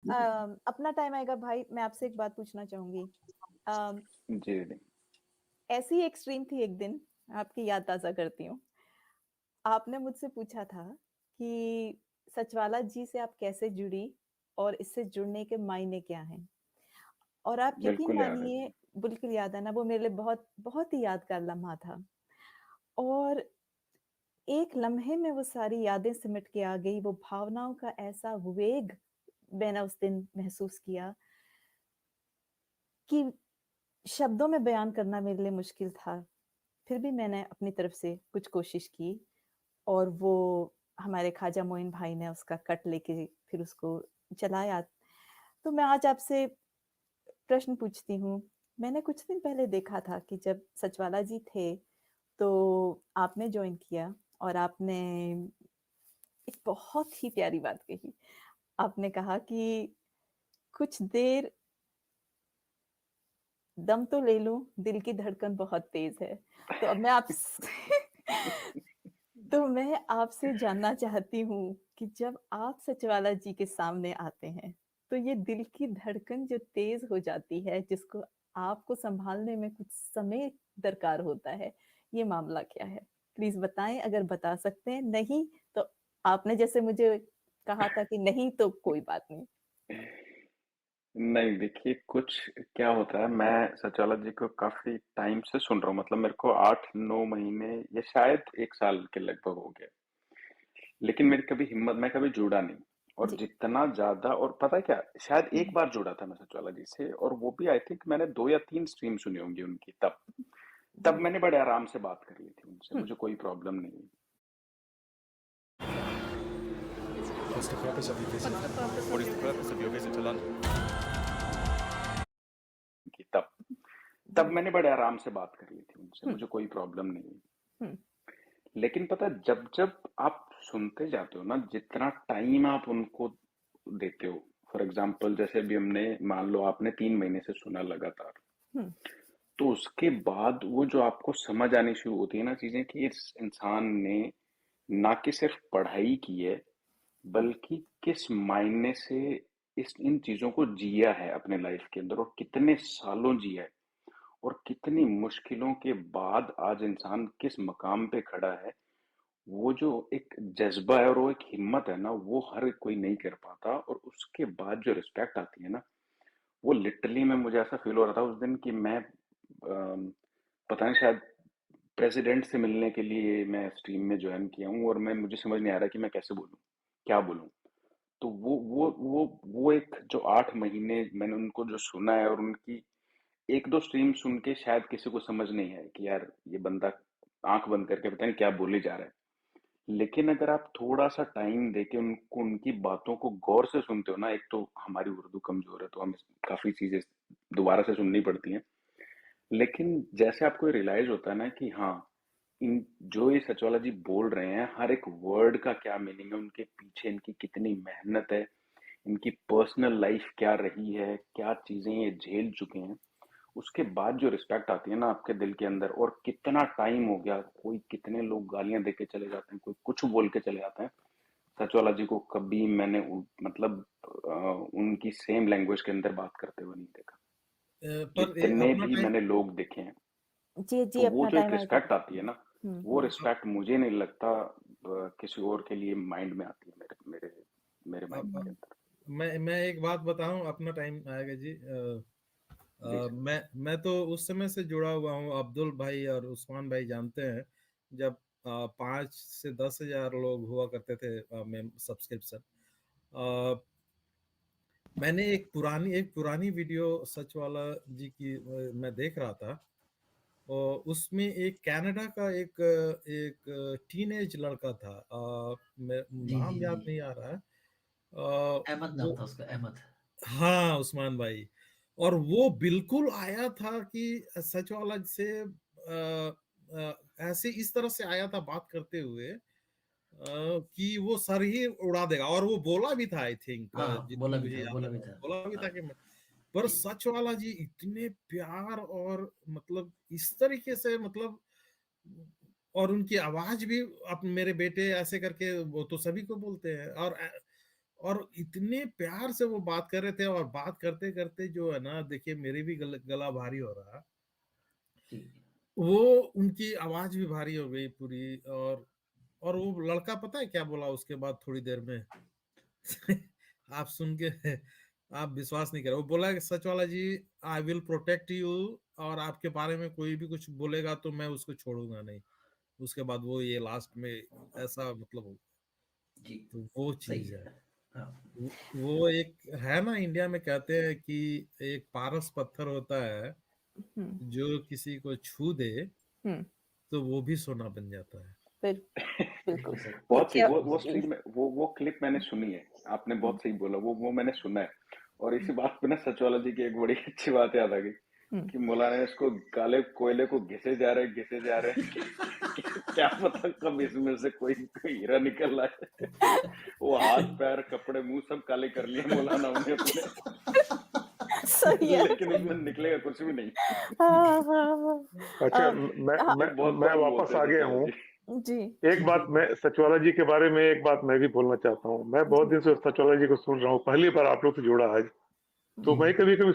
अपना टाइम आएगा भाई। मैं आपसे एक बात पूछना चाहूंगी। अ, जी जी। ऐसी एक स्ट्रीम थी एक दिन, आपकी याद ताजा करती हूँ। आपने मुझसे पूछा था कि सचवाला जी से आप कैसे जुड़ी और इससे जुड़ने के मायने क्या हैं। और आप यकीन बिल्कुल याद है मानिए, जी। बिल्कुल याद है ना, वो मेरे लिए बहुत बहुत ही यादगार लम्हा था। और एक लम्हे में वो सारी यादें सिमट के आ गई, वो भावनाओं का ऐसा वेग मैंने उस दिन महसूस किया कि शब्दों में बयान करना मेरे लिए मुश्किल था। फिर भी मैंने अपनी तरफ से कुछ कोशिश की, और वो हमारे ख्वाजा मोइन भाई ने उसका कट लेके फिर उसको चलाया। तो मैं आज आपसे प्रश्न पूछती हूँ। मैंने कुछ दिन पहले देखा था कि जब सचवाला जी थे, तो आपने जॉइन किया और आपने एक बहुत ही प्यारी बात कही। आपने कहा कि कुछ देर दम तो ले लूं, दिल की धड़कन बहुत तेज है। तो अब मैं आपसे तो मैं आपसे जानना चाहती हूँ कि जब आप सचवाला जी के सामने आते हैं, तो ये दिल की धड़कन जो तेज हो जाती है, जिसको आपको संभालने में कुछ समय दरकार होता है, ये मामला क्या है? प्लीज बताएं, अगर बता सकते हैं। नहीं तो आपने जैसे मुझे कहा था कि नहीं, तो कोई बात नहीं। नहीं देखिए, कुछ क्या होता है, मैं सचिवालय जी को काफी टाइम से सुन रहा हूँ, मतलब मेरे को 8-9 महीने या शायद 1 साल के लगभग हो गया। लेकिन मेरी कभी हिम्मत, मैं कभी जुड़ा नहीं। और जी। जितना ज्यादा, और पता है क्या, शायद एक बार जुड़ा था मैं सचिवालय जी से, और वो भी आई थिंक मैंने 2 या 3 स्ट्रीम सुनी होंगी उनकी। तब तब जी। मैंने बड़े आराम से बात कर ली थी उनसे, हम्म। मुझे कोई प्रॉब्लम नहीं What's the purpose of your visit? What's the purpose What of is your the visit? purpose of your visit to London? की। तब तब जी। मैंने बड़े आराम से बात कर ली थी उनसे, हम्म। मुझे कोई प्रॉब्लम नहीं। हम्म। लेकिन पता है, जब जब आप सुनते जाते हो ना, जितना टाइम आप उनको देते हो, फॉर एग्जाम्पल जैसे अभी हमने, मान लो आपने 3 महीने से सुना लगातार, हम्म। तो उसके बाद वो जो आपको समझ आनी शुरू होती है ना चीजें, कि इस इंसान ने ना कि सिर्फ पढ़ाई की है, हम्म। बल्कि किस मायने से इस इन चीजों को जिया है अपने लाइफ के अंदर, और कितने सालों जिया है, और कितनी मुश्किलों के बाद आज इंसान किस मकाम पे खड़ा है। वो जो एक जज्बा है और वो एक हिम्मत है ना, वो हर कोई नहीं कर पाता। और उसके बाद जो रिस्पेक्ट आती है ना, वो लिटरली, मैं मुझे ऐसा फील हो रहा था उस दिन कि मैं पता नहीं, शायद प्रेसिडेंट से मिलने के लिए मैं स्ट्रीम में ज्वाइन किया हूँ, और मैं, मुझे समझ नहीं आ रहा कि मैं कैसे बोलूँ, क्या बोलूँ। तो वो एक जो 8 महीने मैंने उनको जो सुना है, और उनकी 1-2 स्ट्रीम सुन के शायद किसी को समझ नहीं है कि यार ये बंदा आंख बंद करके पता नहीं क्या बोले जा रहा है। लेकिन अगर आप थोड़ा सा टाइम देके उनको, उनकी बातों को गौर से सुनते हो ना, एक तो हमारी उर्दू कमजोर है, तो हमें काफी चीजें दोबारा से सुननी पड़ती हैं। लेकिन जैसे आपको रियलाइज होता है ना कि हाँ, इन जो ये सचवाला जी बोल रहे हैं, हर एक वर्ड का क्या मीनिंग है, उनके पीछे इनकी कितनी मेहनत है, इनकी पर्सनल लाइफ क्या रही है, क्या चीजें ये झेल चुके हैं, उसके बाद जो रिस्पेक्ट आती है ना आपके दिल के अंदर। और कितना टाइम हो गया, कोई कितने लोग गालियां दे के चले जाते हैं, कोई कुछ बोल के चले जाते हैं, सचवाला जी को कभी मैंने मतलब उनकी सेम लैंग्वेज के अंदर बात करते हुए नहीं देखा, पर जितने अपना भी टाइम। मैंने लोग देखे हैं। जी। तो जी, वो अपना जो एक टाइम आएगा। रिस्पेक्ट आती है ना, वो हम्म। रिस्पेक्ट मुझे नहीं लगता किसी और के लिए माइंड में आती है, मेरे मेरे मेरे माइंड के अब अंदर। मैं एक बात बताऊं, अपना टाइम आएगा जी। जी सर। मैं तो उस समय से जुड़ा हुआ हूँ। अब्दुल भाई और उस्मान भाई जानते हैं, जब 5 से 10 हजार लोग हुआ करते थे में सब्सक्रिप्शन। मैंने एक पुरानी वीडियो सच वाला जी की मैं देख रहा था, और उसमें एक कनाडा का एक टीनेज लड़का था। जी नाम जी याद जी। नहीं आ रहा है। अहमद नाम वो, था उसका, अहमद। हाँ, उस्मान भाई। और वो बिल्कुल आया था कि सच वाला से ऐसे इस तरह से आया था बात करते हुए, कि वो सर ही उड़ा देगा। और वो बोला भी था, आई थिंक, हाँ, जितनी बोला भी मुझे था, याद बोला है, भी था। बोला भी था हाँ। कि मैं। पर सच वाला जी इतने प्यार और मतलब इस तरीके से, मतलब, और उनकी आवाज भी, अब मेरे बेटे ऐसे करके वो तो सभी को बोलते हैं। और और इतने प्यार से वो बात कर रहे थे, और बात करते करते जो है ना, देखिए मेरे भी गला भारी हो रहा, जी वो उनकी आवाज भी भारी हो गई पूरी। और वो लड़का पता है क्या बोला उसके बाद थोड़ी देर में? आप सुन के आप विश्वास नहीं करोगे। वो बोला कि सच वाला जी, आई विल प्रोटेक्ट यू, और आपके बारे में कोई भी कुछ बोलेगा तो मैं उसको छोड़ूंगा नहीं। उसके बाद वो ये लास्ट में ऐसा मतलब, जी तो वो सही चीज है। है। हाँ वो एक है ना, इंडिया में कहते हैं कि एक पारस पत्थर होता है, हुँ, जो किसी को छू दे हुँ, तो वो भी सोना बन जाता है। बिल बिल्कुल। बिल्कुल सही। बहुत सही। क्या वो स्ट्रीम में वो क्लिप मैंने सुनी है। आपने हुँ, बहुत सही बोला, वो मैंने सुना है। और इसी बात पे ना सचवाला जी की एक बड़ी अच्छी बात याद आ गई हुँ। कि मौलाना इसको काले कोयले को घिसे जा रहे क्या पता कब इसमें से कोई हीरा निकल रहा है। वो हाथ पैर कपड़े मुंह सब काले कर लिए मौलाना ने अपने, सही है। लेकिन उसमें निकलेगा कुछ भी नहीं। हाँ, हाँ, हाँ। अच्छा, हाँ, ये बहुत मैं कॉमन वापस बोलते हैं आ गया सचवाला हूँ। जी। जी, एक बात मैं सचवाला जी के बारे में, एक बात मैं भी बोलना चाहता हूँ। मैं बहुत जी, दिन से सचवाला जी को सुन रहा हूँ, पहली बार आप लोग से जुड़ा आज। तो हुँ। मैं कभी कभी